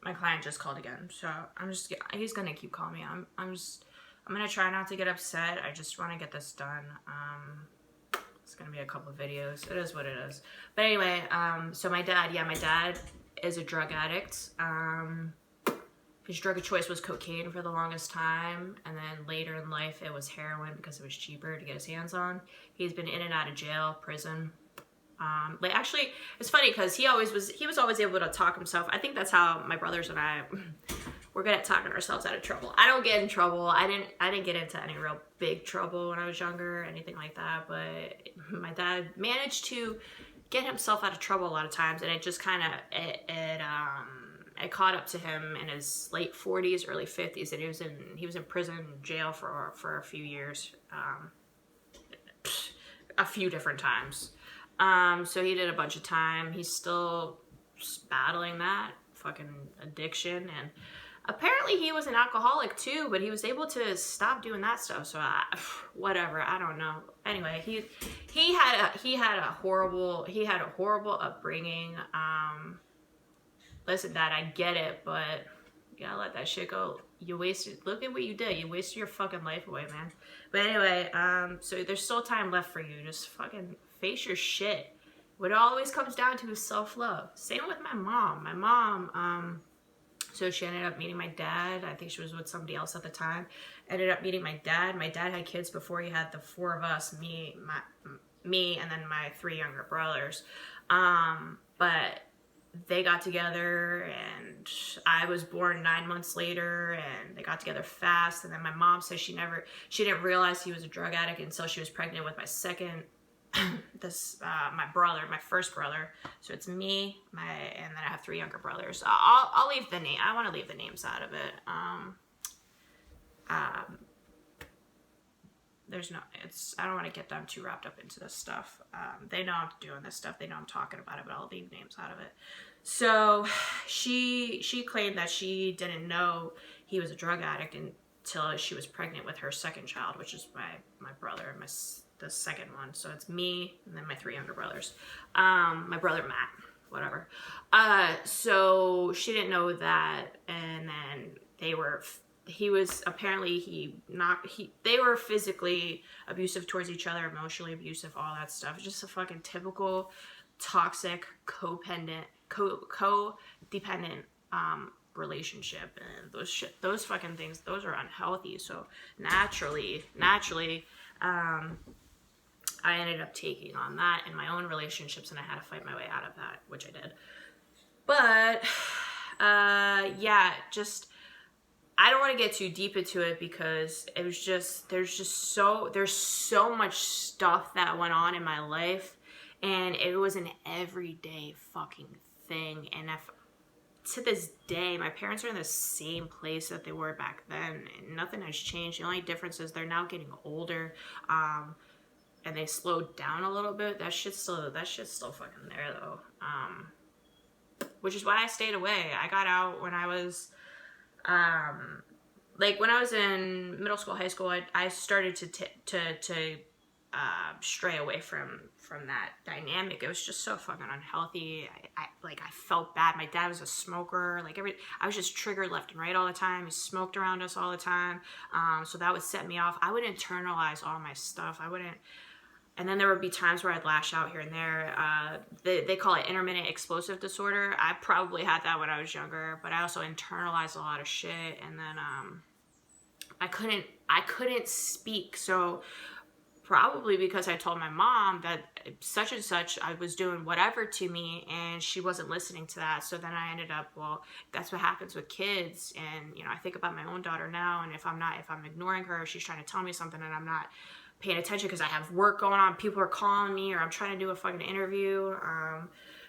My client just called again, so he's gonna keep calling me. I'm gonna try not to get upset. I just want to get this done. It's gonna be a couple of videos. It is what it is. But anyway, so my dad is a drug addict. His drug of choice was cocaine for the longest time, and then later in life it was heroin because it was cheaper to get his hands on. He's been in and out of jail, prison. Like actually, it's funny because he was always able to talk himself. I think that's how my brothers and I we're good at talking ourselves out of trouble. I don't get in trouble. I didn't get into any real big trouble when I was younger, or anything like that. But my dad managed to get himself out of trouble a lot of times, and it just kind of it caught up to him in his late 40s, early 50s, and he was in prison, jail for a few years, a few different times. So he did a bunch of time. He's still battling that fucking addiction, and apparently he was an alcoholic too, but he was able to stop doing that stuff. So whatever, I don't know. Anyway, he had a horrible upbringing. Listen, Dad, I get it, but you gotta let that shit go. Look at what you did. You wasted your fucking life away, man. But anyway, so there's still time left for you. Just fucking face your shit. What it always comes down to is self-love. Same with my mom. My mom, so she ended up meeting my dad. I think she was with somebody else at the time. Ended up meeting my dad. My dad had kids before he had the four of us, me, and then my three younger brothers. But they got together, and I was born 9 months later, and they got together fast. And then my mom says she didn't realize he was a drug addict until she was pregnant with my second, my first brother. So it's me, and then I have three younger brothers. I'll leave the name. I want to leave the names out of it. I don't want to get them too wrapped up into this stuff. They know I'm doing this stuff. They know I'm talking about it, but I'll leave names out of it. So she claimed that she didn't know he was a drug addict until she was pregnant with her second child, which is my brother, the second one. So it's me and then my three younger brothers. My brother Matt, whatever. So she didn't know that, and then they were physically abusive towards each other, emotionally abusive, all that stuff. Just a fucking typical toxic codependent relationship, and those fucking things, those are unhealthy. So naturally, I ended up taking on that in my own relationships, and I had to fight my way out of that, which I did. But I don't want to get too deep into it because it was just there's so much stuff that went on in my life, and it was an everyday fucking thing. And to this day, my parents are in the same place that they were back then, and nothing has changed. The only difference is they're now getting older, and they slowed down a little bit. That shit's still fucking there though. Which is why I stayed away. I got out when I was when I was in middle school, high school. I started to stray away from that dynamic. It was just so fucking unhealthy. I felt bad. My dad was a smoker. I was just triggered left and right all the time. He smoked around us all the time. So that would set me off. I would internalize all my stuff. And then there would be times where I'd lash out here and there. They call it intermittent explosive disorder. I probably had that when I was younger, but I also internalized a lot of shit. And then I couldn't speak. So probably because I told my mom that such and such, I was doing whatever to me, and she wasn't listening to that. So then I ended up, that's what happens with kids. And, I think about my own daughter now, and if I'm ignoring her, she's trying to tell me something and I'm not paying attention because I have work going on, people are calling me, or I'm trying to do a fucking interview,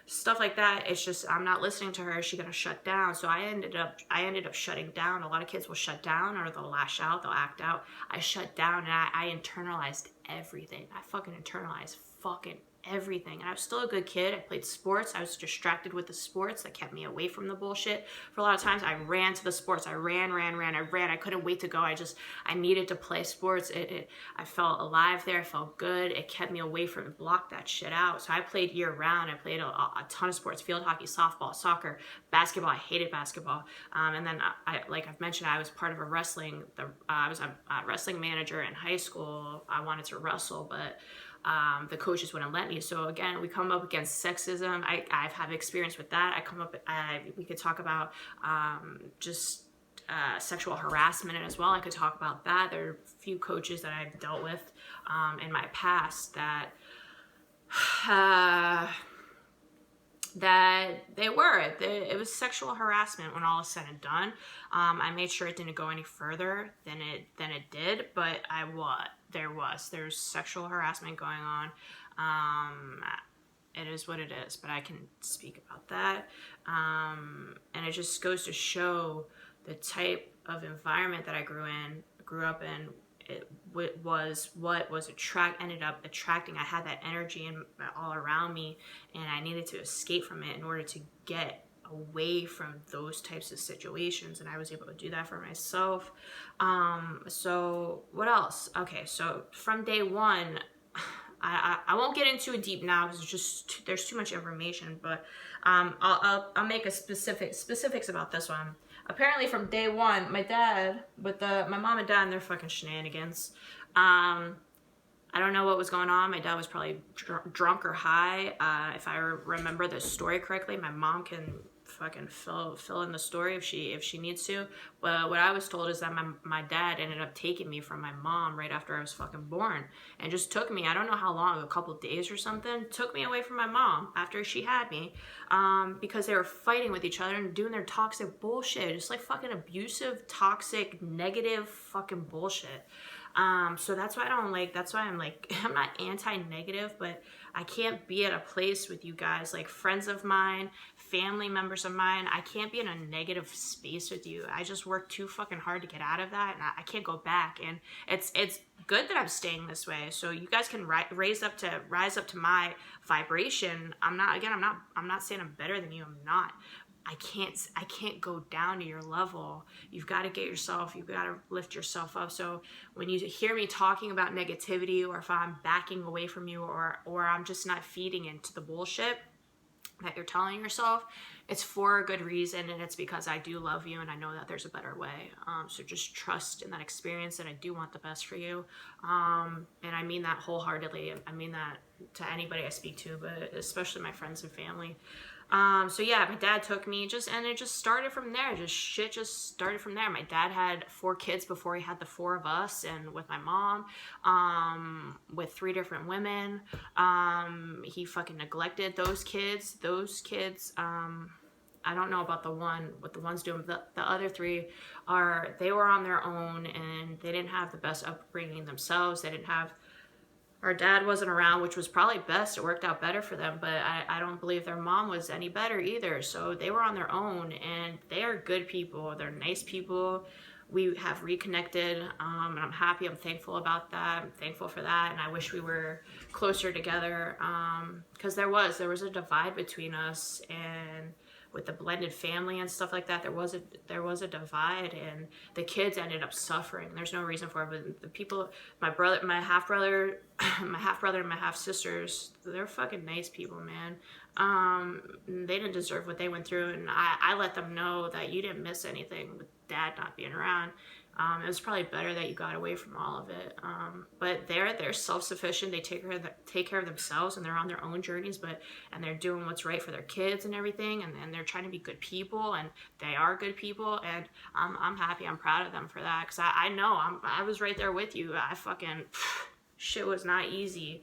stuff like that. It's just, I'm not listening to her. She's gonna shut down. So I ended up shutting down. A lot of kids will shut down, or they'll lash out, they'll act out. I shut down, and I internalized everything. I fucking internalized fucking everything. And I was still a good kid. I played sports. I was distracted with the sports that kept me away from the bullshit. For a lot of times, I ran to the sports. I ran. I couldn't wait to go. I needed to play sports. I felt alive there. I felt good. It kept me away from it, blocked that shit out. So I played year round. I played a ton of sports: field hockey, softball, soccer, basketball. I hated basketball. And then like I've mentioned, I was part of a wrestling. I was a wrestling manager in high school. I wanted to wrestle, but the coaches wouldn't let me. So again, we come up against sexism. I've had experience with that. We could talk about just sexual harassment as well. I could talk about that. There are a few coaches that I've dealt with in my past that it was sexual harassment when all is said and done. I made sure it didn't go any further than it did, but there's sexual harassment going on. It is what it is, but I can speak about that. And it just goes to show the type of environment that I grew up in. It was what was ended up attracting. I had that energy all around me, and I needed to escape from it in order to get away from those types of situations, and I was able to do that for myself. So what else? Okay, so from day one, I won't get into it deep now because there's too much information, but I'll make specifics about this one. Apparently from day one, my mom and dad and their fucking shenanigans. I don't know what was going on. My dad was probably drunk or high. If I remember the story correctly, my mom can fucking fill in the story if she needs to. But what I was told is that my dad ended up taking me from my mom right after I was fucking born, and just took me, I don't know how long, a couple days or something, took me away from my mom after she had me, because they were fighting with each other and doing their toxic bullshit, just like fucking abusive, toxic, negative fucking bullshit. So that's why I'm like, I'm not anti-negative, but I can't be at a place with you guys, like friends of mine, family members of mine. I can't be in a negative space with you. I just worked too fucking hard to get out of that, and I can't go back. And it's good that I'm staying this way, so you guys can rise up to my vibration. I'm not saying I'm better than you. I'm not. I can't go down to your level. You've got to lift yourself up. So when you hear me talking about negativity, or if I'm backing away from you, or I'm just not feeding into the bullshit that you're telling yourself, it's for a good reason, and it's because I do love you and I know that there's a better way. So just trust in that experience, that I do want the best for you. And I mean that wholeheartedly. I mean that to anybody I speak to, but especially my friends and family. So yeah, my dad took me, and it just started from there. Shit just started from there. My dad had 4 kids before he had the 4 of us, and with my mom, with 3 different women. He fucking neglected those kids. I don't know about what the one's doing. The other 3 they were on their own, and they didn't have the best upbringing themselves. Our dad wasn't around, which was probably best. It worked out better for them, but I don't believe their mom was any better either. So they were on their own, and they are good people. They're nice people. We have reconnected, and I'm happy. I'm thankful about that. I'm thankful for that, and I wish we were closer together, because there was a divide between us, and with the blended family and stuff like that, there was a divide, and the kids ended up suffering. There's no reason for it, but the people, my half brother and my half sisters, they're fucking nice people, man. They didn't deserve what they went through, and I let them know that you didn't miss anything with dad not being around. It was probably better that you got away from all of it. But they're self-sufficient. They take care of themselves, and they're on their own journeys, and they're doing what's right for their kids and everything, and they're trying to be good people, and they are good people, and I'm happy. I'm proud of them for that, because I know I was right there with you. I fucking shit was not easy.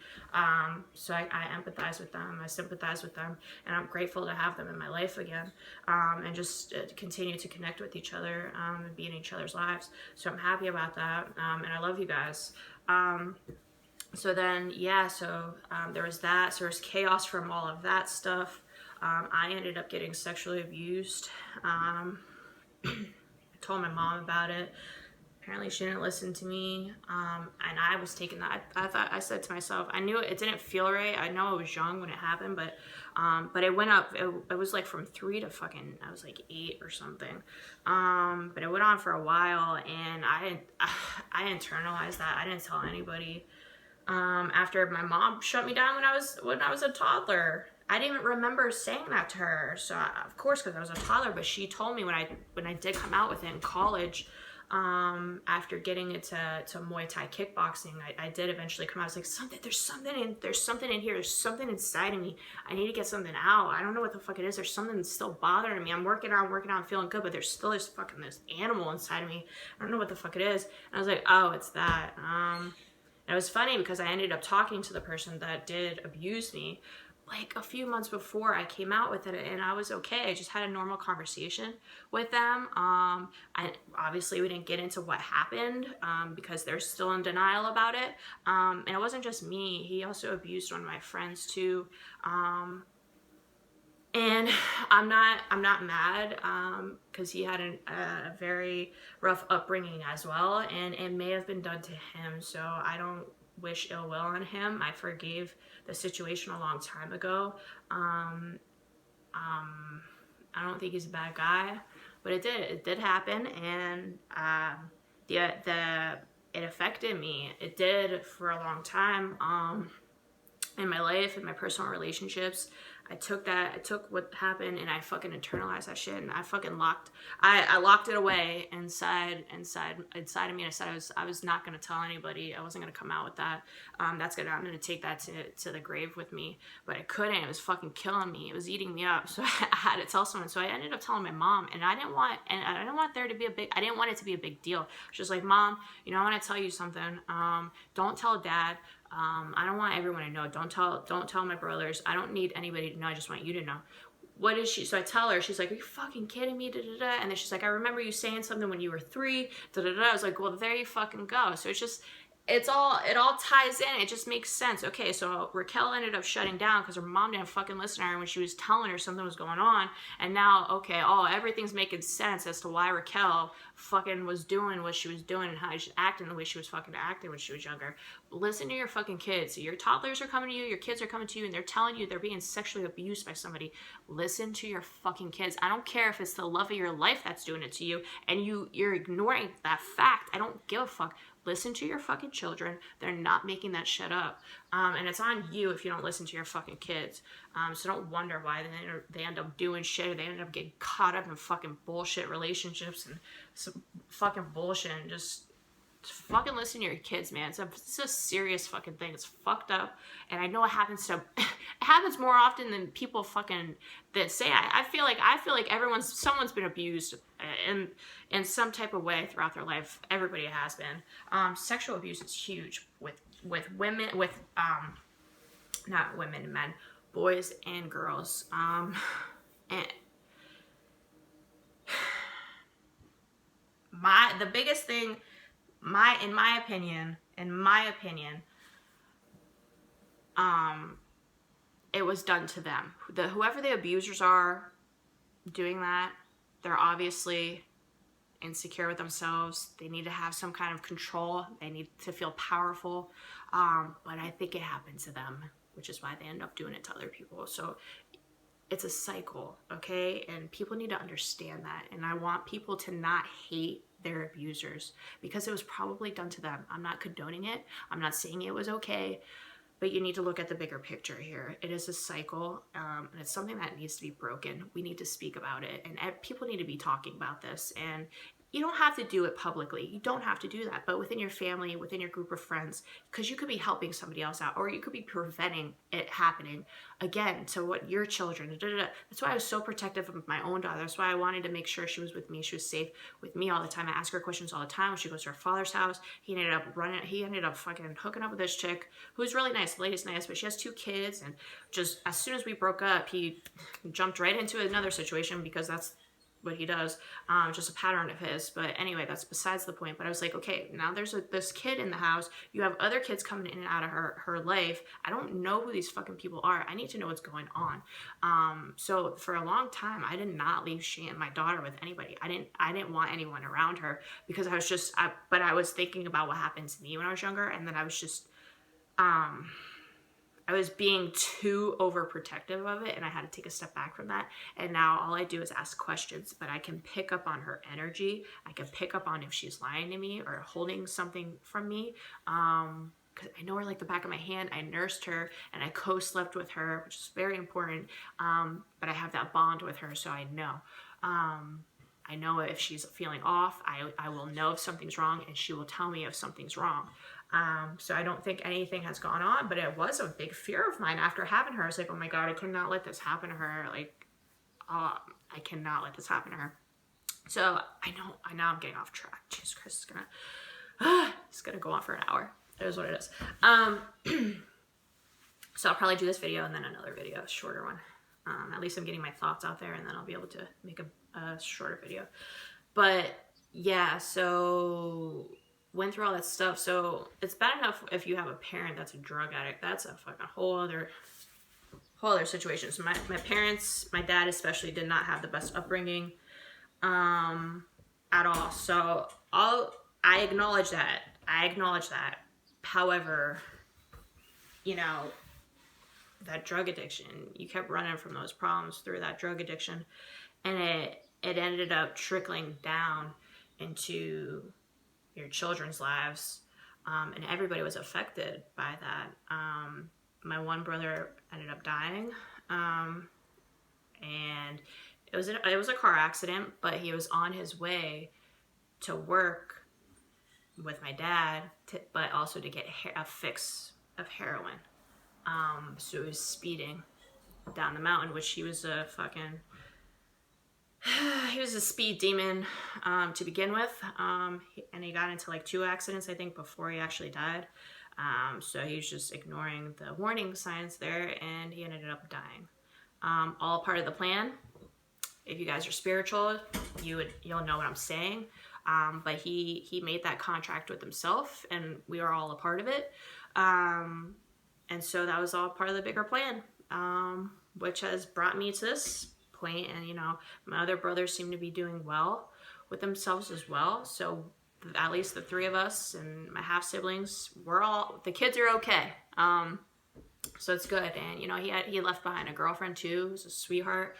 So I empathize with them. I sympathize with them, and I'm grateful to have them in my life again, and just continue to connect with each other, and be in each other's lives. So I'm happy about that, and I love you guys. So then, yeah, there was that. So there was chaos from all of that stuff. I ended up getting sexually abused. I told my mom about it. Apparently she didn't listen to me, and I was taking that. I said to myself, I knew it didn't feel right. I know I was young when it happened, but it went up. It was like from 3 to fucking, I was like 8 or something. But it went on for a while, and I internalized that. I didn't tell anybody. After my mom shut me down when I was a toddler. I didn't even remember saying that to her. So of course, because I was a toddler, but she told me when I did come out with it in college, after getting into Muay Thai kickboxing, I did eventually come out. I was like, there's something in here. There's something inside of me. I need to get something out. I don't know what the fuck it is. There's something that's still bothering me. I'm working out, I'm feeling good, but there's still this animal inside of me. I don't know what the fuck it is. And I was like, oh, it's that. And it was funny because I ended up talking to the person that did abuse me like a few months before I came out with it, and I was okay. I just had a normal conversation with them. Obviously we didn't get into what happened because they're still in denial about it. And it wasn't just me. He also abused one of my friends too. And I'm not mad because he had a very rough upbringing as well, and it may have been done to him. So I don't wish ill will on him. I forgave the situation a long time ago. I don't think he's a bad guy, but it did happen, and it affected me. It did for a long time in my life, in my personal relationships. I took what happened and I fucking internalized that shit, and I fucking locked it away inside of me. And I said I was not gonna tell anybody. I wasn't gonna come out with that. I'm gonna take that to the grave with me. But I couldn't. It was fucking killing me. It was eating me up. So I had to tell someone. So I ended up telling my mom, and I didn't want it to be a big deal. She was like, Mom, I want to tell you something. Don't tell Dad. I don't want everyone to know. Don't tell my brothers. I don't need anybody to know. I just want you to know. What is she? So I tell her, she's like, are you fucking kidding me? Da, da, da. And then she's like, I remember you saying something when you were 3. Da, da, da. I was like, well, there you fucking go. So it all ties in. It just makes sense. Okay, so Raquel ended up shutting down because her mom didn't fucking listen to her when she was telling her something was going on. And now, okay, everything's making sense as to why Raquel fucking was doing what she was doing and how she was acting the way she was fucking acting when she was younger. Listen to your fucking kids. So your toddlers are coming to you, your kids are coming to you, and they're telling you they're being sexually abused by somebody. Listen to your fucking kids. I don't care if it's the love of your life that's doing it to you and you're ignoring that fact. I don't give a fuck. Listen to your fucking children. They're not making that shit up. And it's on you if you don't listen to your fucking kids. So don't wonder why they end up doing shit, or they end up getting caught up in fucking bullshit relationships and some fucking bullshit, and just fucking listen to your kids, man. It's a serious fucking thing. It's fucked up. And I know it happens more often than people fucking that say. I feel like someone's been abused in some type of way throughout their life. Everybody has been. Sexual abuse is huge with women, not women and men, boys and girls. And the biggest thing, in my opinion, it was done to them. Whoever the abusers are doing that, they're obviously insecure with themselves. They need to have some kind of control. They need to feel powerful. But I think it happened to them, which is why they end up doing it to other people. So it's a cycle, okay? And people need to understand that. And I want people to not hate their abusers because it was probably done to them. I'm not condoning it. I'm not saying it was okay, but you need to look at the bigger picture here. It is a cycle, and it's something that needs to be broken. We need to speak about it, and people need to be talking about this. And you don't have to do it publicly. You don't have to do that, but within your family, within your group of friends, because you could be helping somebody else out, or you could be preventing it happening again to what your children. Da, da, da. That's why I was so protective of my own daughter. That's why I wanted to make sure she was with me. She was safe with me all the time. I ask her questions all the time. When she goes to her father's house, he ended up fucking hooking up with this chick who's really nice. The lady's nice, but she has 2 kids, and just as soon as we broke up, he jumped right into another situation because that's what he does, just a pattern of his. But anyway, that's besides the point. But I was like, okay, now there's this kid in the house. You have other kids coming in and out of her life. I don't know who these fucking people are. I need to know what's going on. So for a long time, I did not leave my daughter with anybody. I didn't want anyone around her because I was just, but I was thinking about what happened to me when I was younger, and then I was just, I was being too overprotective of it, and I had to take a step back from that. And now all I do is ask questions, but I can pick up on her energy. I can pick up on if she's lying to me or holding something from me. Because I know her like the back of my hand. I nursed her and I co-slept with her, which is very important. But I have that bond with her, so I know. I know if she's feeling off. I will know if something's wrong, and she will tell me if something's wrong. So I don't think anything has gone on, but it was a big fear of mine after having her. I was like, oh my God, I cannot let this happen to her. Like, I cannot let this happen to her. So I know I'm getting off track. Jesus Christ, it's gonna go on for an hour. It is what it is. So I'll probably do this video and then another video, a shorter one. At least I'm getting my thoughts out there, and then I'll be able to make a shorter video. But yeah, so went through all that stuff. So it's bad enough if you have a parent that's a drug addict. That's a fucking whole other situation. So my parents, my dad especially, did not have the best upbringing at all. So I acknowledge that. However, you know, that drug addiction, you kept running from those problems through that drug addiction, and it ended up trickling down into your children's lives, and everybody was affected by that. My one brother ended up dying, and it was a car accident, but he was on his way to work with my dad, but also to get a fix of heroin. So he was speeding down the mountain, which he was a speed demon to begin with, and he got into like 2 accidents, I think, before he actually died. So he was just ignoring the warning signs there, and he ended up dying. All part of the plan. If you guys are spiritual, you'll know what I'm saying. But he made that contract with himself, and we are all a part of it. And so that was all part of the bigger plan, which has brought me to this point. And, you know, my other brothers seem to be doing well with themselves as well. So at least the 3 of us and my half siblings, the kids are okay. So it's good. And, you know, he left behind a girlfriend too, who's a sweetheart.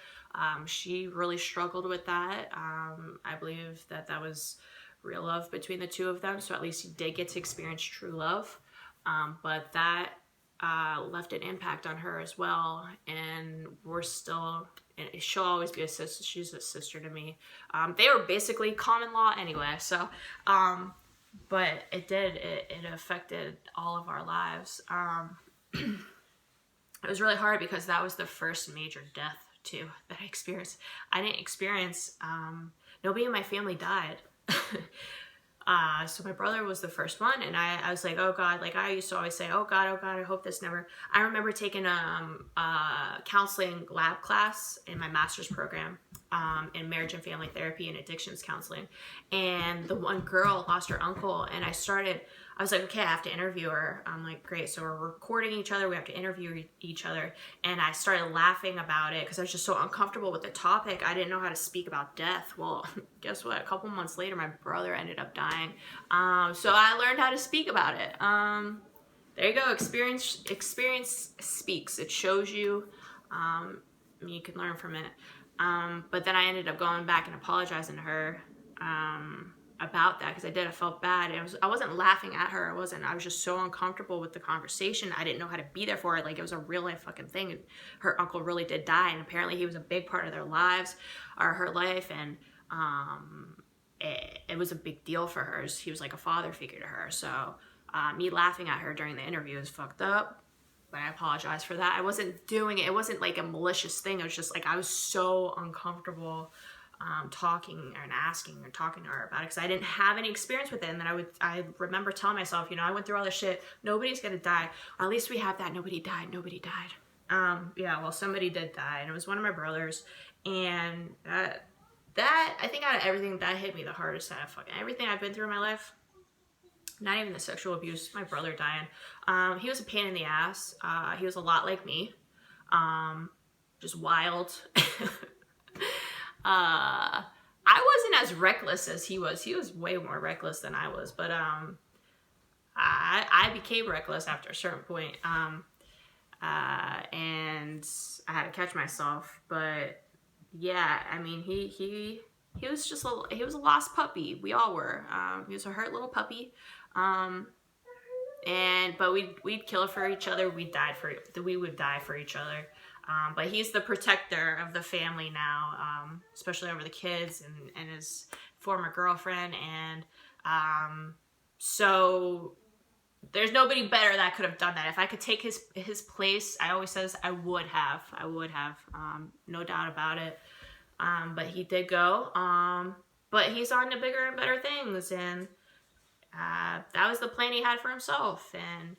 She really struggled with that. I believe that was real love between the 2 of them. So at least he did get to experience true love. But that left an impact on her as well, and she'll always be a sister. She's a sister to me. They were basically common law anyway, so but it affected all of our lives. It was really hard because that was the first major death too that I experienced. I didn't experience, nobody in my family died. So my brother was the first one, and I was like, oh God, like I used to always say, oh God, I hope this never. I remember taking a counseling lab class in my master's program in marriage and family therapy and addictions counseling, and the one girl lost her uncle, and I was like, okay, I have to interview her. I'm like, great. So we're recording each other. We have to interview each other. And I started laughing about it because I was just so uncomfortable with the topic. I didn't know how to speak about death. Well, guess what? A couple months later, my brother ended up dying. So I learned how to speak about it. There you go. Experience speaks. It shows you. You can learn from it. But then I ended up going back and apologizing to her. About that, because I felt bad. I wasn't laughing at her. I was just so uncomfortable with the conversation. I didn't know how to be there for it. Like, it was a real life fucking thing. And her uncle really did die, and apparently he was a big part of their lives, or her life, and it was a big deal for her. He was like a father figure to her. So me laughing at her during the interview is fucked up, but I apologize for that. I wasn't doing it. It wasn't like a malicious thing. It was just like I was so uncomfortable talking and asking and talking to her about it, because I didn't have any experience with it. And then I remember telling myself, you know, I went through all this shit. Nobody's gonna die. Or at least we have that. Nobody died. Yeah, well, somebody did die, and it was one of my brothers, and that that, I think out of everything, that hit me the hardest out of fucking everything I've been through in my life. Not even the sexual abuse, my brother dying. He was a pain in the ass. He was a lot like me. Just wild. I wasn't as reckless as he was. He was way more reckless than I was. But I became reckless after a certain point. And I had to catch myself. But yeah, I mean, he was just he was a lost puppy. We all were. He was a hurt little puppy. But we'd kill for each other. We would die for each other. But he's the protector of the family now, especially over the kids and his former girlfriend. And so there's nobody better that could have done that. If I could take his place, I always says I would have, no doubt about it. But he did go. But he's on to bigger and better things, and that was the plan he had for himself. And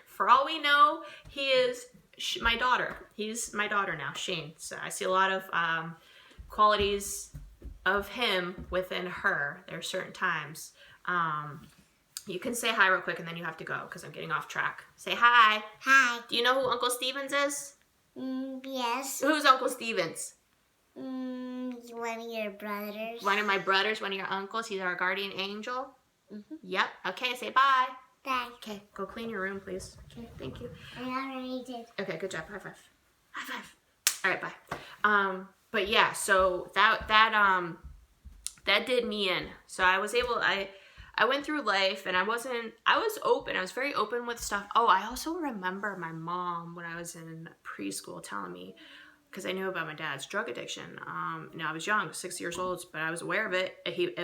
for all we know, he is my daughter. He's my daughter now, Shane. So I see a lot of qualities of him within her. There are certain times. You can say hi real quick, and then you have to go because I'm getting off track. Say hi. Hi. Do you know who Uncle Stevens is? Yes. Who's Uncle Stevens? One of your brothers. One of my brothers, one of your uncles. He's our guardian angel. Mm-hmm. Yep. Okay, say bye. Bye. Okay, go clean your room, please. Okay, thank you. I already did. Okay, good job. High five. High five. All right, bye. But yeah, so that did me in. So I was able, I went through life, and I was open. I was very open with stuff. Oh, I also remember my mom when I was in preschool telling me, because I knew about my dad's drug addiction. I was young, 6 years old, but I was aware of it. It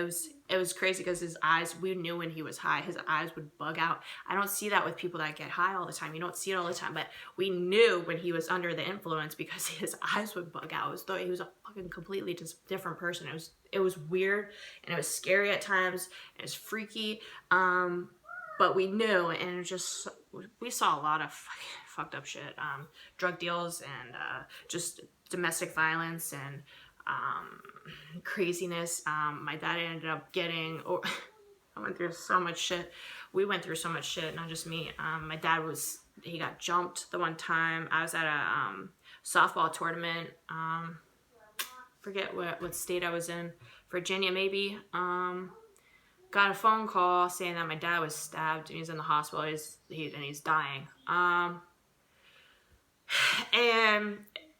was crazy because his eyes, we knew when he was high, his eyes would bug out. I don't see that with people that get high all the time. You don't see it all the time, but we knew when he was under the influence because his eyes would bug out. It was though he was a fucking completely just different person. It was weird, and it was scary at times, and it was freaky. But we knew, and it was just, we saw a lot of fucked up shit. Drug deals and just domestic violence and craziness. My dad ended up getting, I went through so much shit. We went through so much shit, not just me. My dad he got jumped the one time. I was at a softball tournament. Forget what state I was in. Virginia, maybe. Got a phone call saying that my dad was stabbed and he's in the hospital. He's dying. And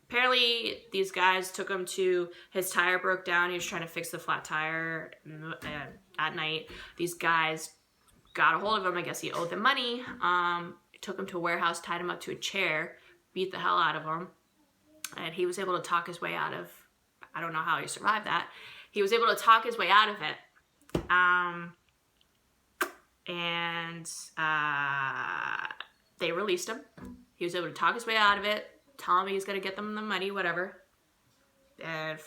apparently these guys took him to, his tire broke down. He was trying to fix the flat tire at night. These guys got a hold of him. I guess he owed them money. Took him to a warehouse, tied him up to a chair, beat the hell out of him. And he was able to talk his way out of, I don't know how he survived that. He was able to talk his way out of it. They released him. He was able to talk his way out of it, tell him he's going to get them the money, whatever. And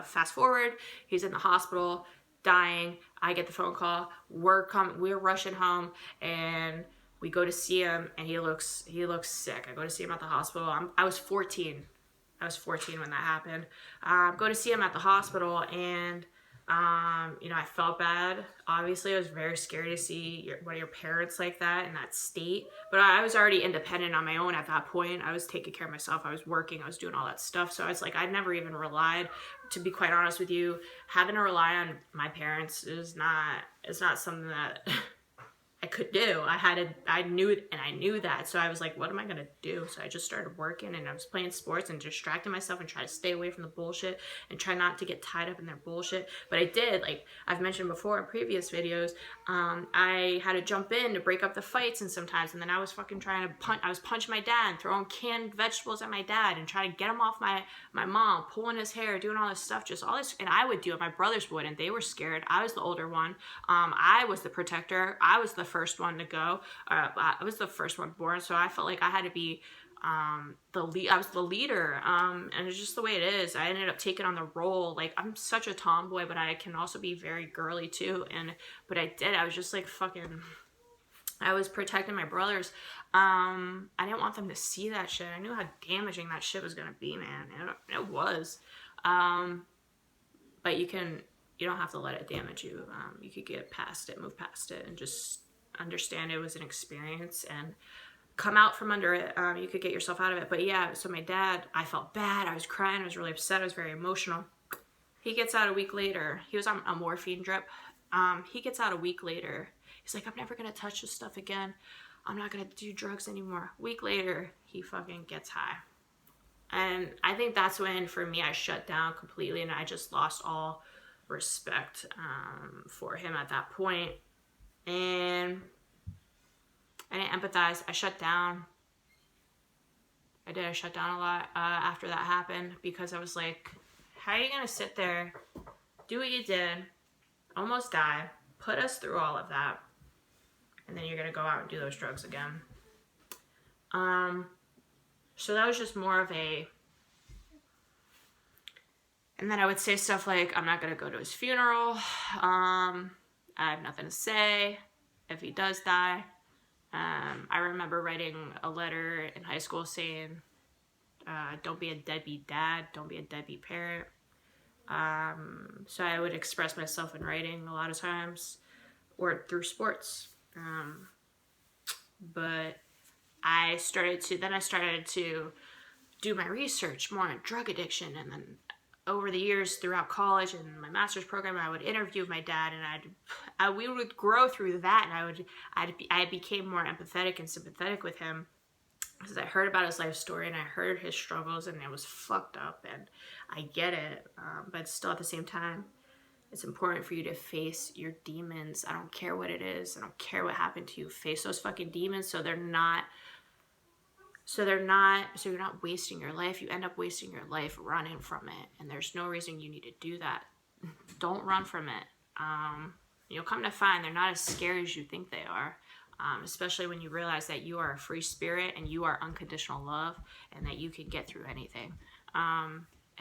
fast forward, he's in the hospital, dying. I get the phone call. We're rushing home, and we go to see him, and he looks sick. I go to see him at the hospital. I was 14. I was 14 when that happened. Go to see him at the hospital, and I felt bad. Obviously, I was very scared to see one of your parents like that in that state. But I was already independent on my own at that point. I was taking care of myself. I was working. I was doing all that stuff. So I was like, I never even relied, to be quite honest with you. Having to rely on my parents is not something that I could do. I knew that. So I was like, what am I going to do? So I just started working, and I was playing sports and distracting myself and trying to stay away from the bullshit and try not to get tied up in their bullshit. But I did, like I've mentioned before in previous videos, I had to jump in to break up the fights, and sometimes, and then I was fucking trying to punch my dad, throwing canned vegetables at my dad and trying to get him off my mom, pulling his hair, doing all this stuff, just all this. And I would do it. My brothers wouldn't. They were scared. I was the older one. I was the protector. I was the first one to go. I was the first one born, so I felt like I had to be I was the leader, and it's just the way it is. I ended up taking on the role. Like, I'm such a tomboy, but I can also be very girly too. But I was just like fucking, I was protecting my brothers. I didn't want them to see that shit. I knew how damaging that shit was gonna be, man. It was. but you don't have to let it damage you. You could get past it, move past it, and just understand it was an experience and come out from under it. You could get yourself out of it. But yeah, so my dad, I felt bad. I was crying. I was really upset. I was very emotional. He gets out a week later. He was on a morphine drip. He gets out a week later. He's like, I'm never going to touch this stuff again. I'm not going to do drugs anymore. A week later, he fucking gets high. And I think that's when, for me, I shut down completely and I just lost all respect for him at that point. And I didn't empathize. I shut down. I shut down a lot after that happened because I was like, how are you going to sit there, do what you did, almost die, put us through all of that, and then you're going to go out and do those drugs again? So that was just more of a... And then I would say stuff like, I'm not going to go to his funeral. I have nothing to say if he does die. I remember writing a letter in high school saying, don't be a deadbeat dad, don't be a deadbeat parent. So I would express myself in writing a lot of times, or through sports. But I started to do my research more on drug addiction, and then over the years throughout college and my master's program, I would interview my dad, and we would grow through that, and I became more empathetic and sympathetic with him because I heard about his life story and I heard his struggles, and it was fucked up, and I get it, but still at the same time, it's important for you to face your demons. I don't care what it is. I don't care what happened to you. Face those fucking demons so you're not wasting your life. You end up wasting your life running from it, and there's no reason you need to do that. Don't run from it. You'll come to find they're not as scary as you think they are, especially when you realize that you are a free spirit and you are unconditional love, and that you can get through anything.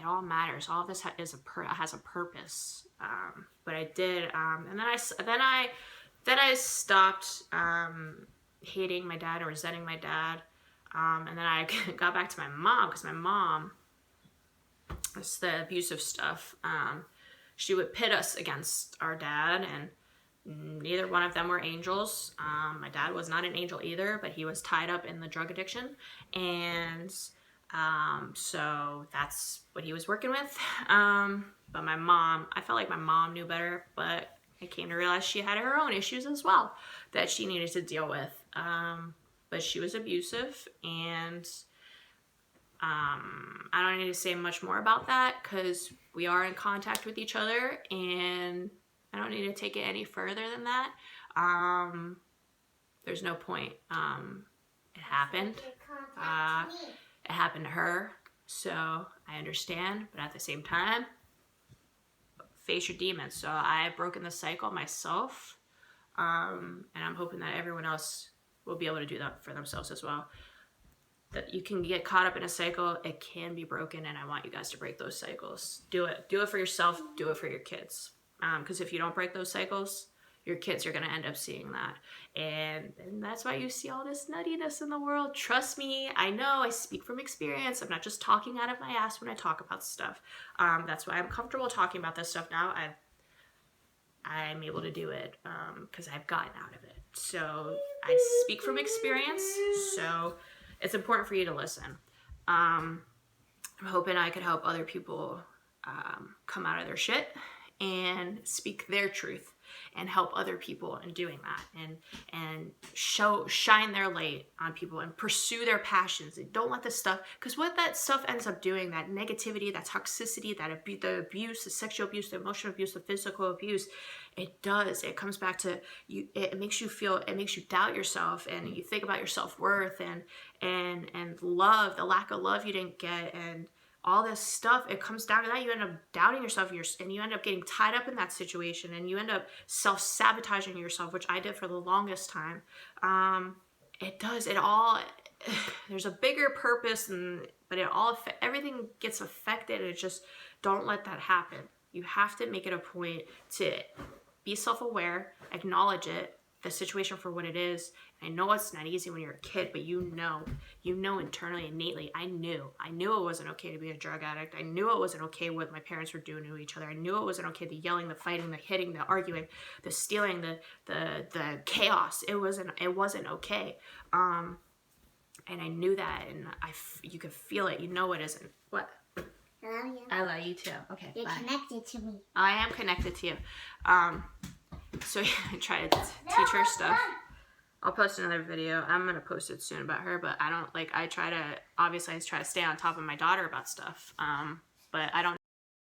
It all matters. All of this has a purpose. But I did, and then I stopped hating my dad or resenting my dad. And then I got back to my mom, because my mom, it's the abusive stuff. She would pit us against our dad, and neither one of them were angels. My dad was not an angel either, but he was tied up in the drug addiction. And so that's what he was working with. But my mom, I felt like my mom knew better, but I came to realize she had her own issues as well that she needed to deal with. But she was abusive, and I don't need to say much more about that because we are in contact with each other, and I don't need to take it any further than that. There's no point. It happened. It happened to her, so I understand, but at the same time, face your demons. So I've broken the cycle myself, and I'm hoping that everyone else will be able to do that for themselves as well. That you can get caught up in a cycle, it can be broken, and I want you guys to break those cycles. Do it for yourself, do it for your kids. Because if you don't break those cycles, your kids are going to end up seeing that. And that's why you see all this nuttiness in the world. Trust me, I know, I speak from experience. I'm not just talking out of my ass when I talk about stuff. That's why I'm comfortable talking about this stuff now. I'm able to do it because I've gotten out of it. So I speak from experience, so it's important for you to listen. I'm hoping I could help other people come out of their shit and speak their truth and help other people in doing that, and shine their light on people and pursue their passions, and don't let this stuff, because what that stuff ends up doing, that negativity, that toxicity, the abuse, the sexual abuse, the emotional abuse, the physical abuse, it comes back to you. It makes you doubt yourself, and you think about your self-worth and love, the lack of love you didn't get, and all this stuff. It comes down to that. You end up doubting yourself, and you end up getting tied up in that situation, and you end up self-sabotaging yourself, which I did for the longest time. There's a bigger purpose, but everything gets affected. It's just, don't let that happen. You have to make it a point to be self-aware, acknowledge it, the situation for what it is. I know it's not easy when you're a kid, but you know internally, innately. I knew it wasn't okay to be a drug addict. I knew it wasn't okay what my parents were doing to each other. I knew it wasn't okay, the yelling, the fighting, the hitting, the arguing, the stealing, the chaos. It wasn't okay. And I knew that, and you could feel it. You know it isn't. What? I love you. I love you too. Okay, You're bye. connected to me. I am connected to you. So yeah, I try to teach her stuff. I'll post another video. I'm gonna post it soon about her, but I don't, like, I try to, obviously I try to stay on top of my daughter about stuff. But I don't